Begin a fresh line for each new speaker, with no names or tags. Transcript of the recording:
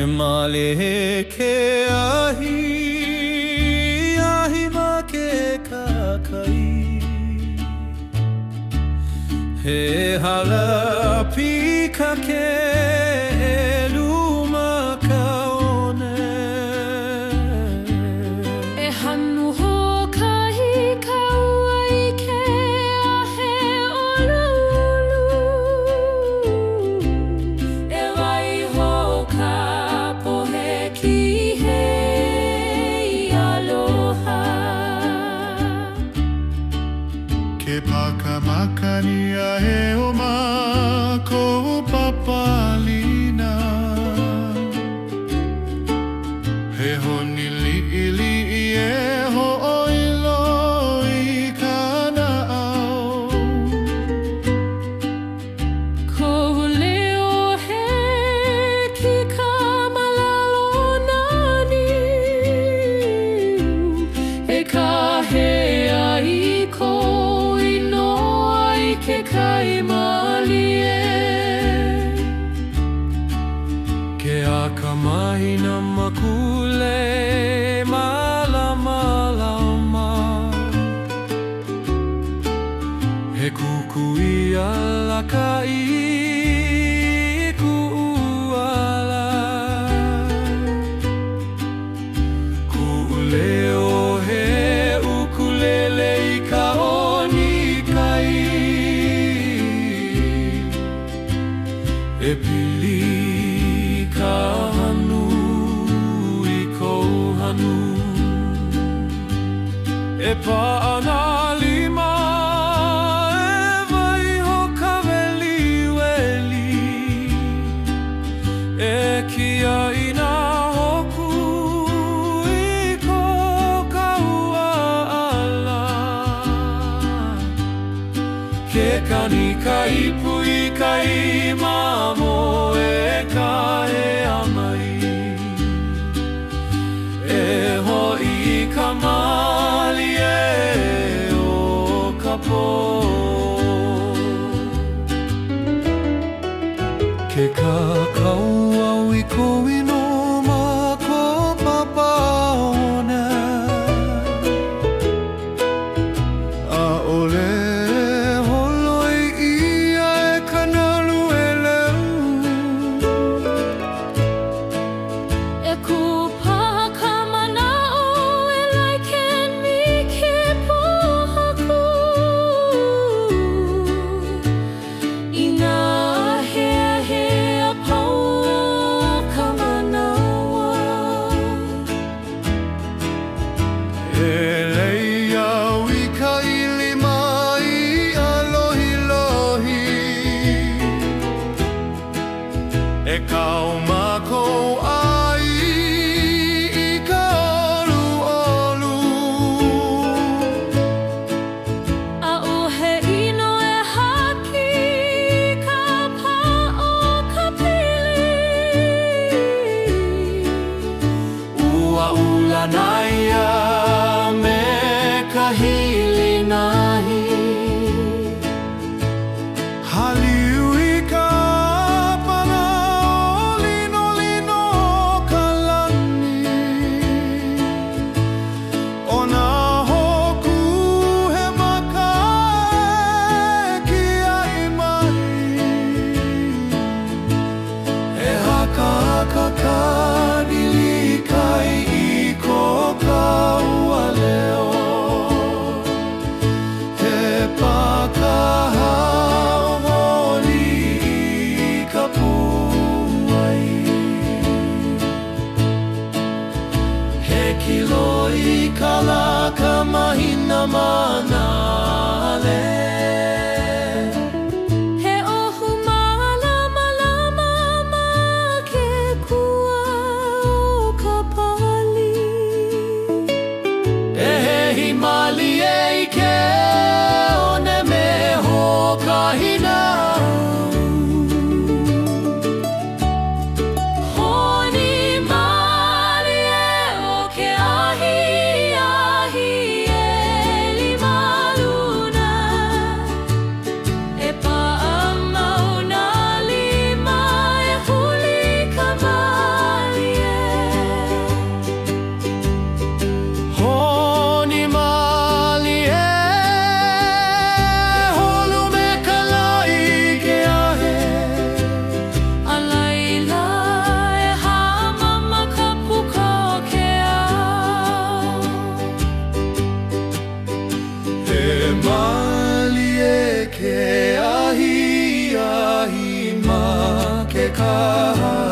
male ke ahi ma ke kakai he hala pika ke luma kaone
e hanu hokai kauai ke ahe olulu e wai hoka pohe ki hei aloha
ke pakamakani ahe o mākou papalina he honi li'ili'i e ho'oilo i kana au
kou leo he ki ka malalo nani e ka hea i ko inoa i ke kai malie
ke akamahina makule malama he kukui alaka i kuala ku'uleo he ukulele i ka oni kai e pili ka hanu i kou hanu e pa'ana lima e vai hoka weli e kia ina hoku i ko kaua ala ke kani ka ipu i ka imamo e ka hea mai e ho'i ka mali e o ka po ke kakau au i ko ino ma ko papaona a ole holoi ia e kanalu e leu
e ku paha ka mana'o e laiken mi ke pohaku i ngā hea pau ka manawa
e lei au i ka ili mai alohilohi e kau mākou ai i ka olu
a'u he ino e haki ka pa'o ka pili
ua ulanaia me ka hili nahi haliu i ka pana o lino ka lani o nā hoku he maka e ki ai mai e haka ka nili kai i ko kaua leo he pakaha holi i ka puai he kilo i ka laka mahina manale
he ohu malama ma ke kua o ka pali
e he mali e i ke one me hokahina
honi mali e o ke ahi e lima
ka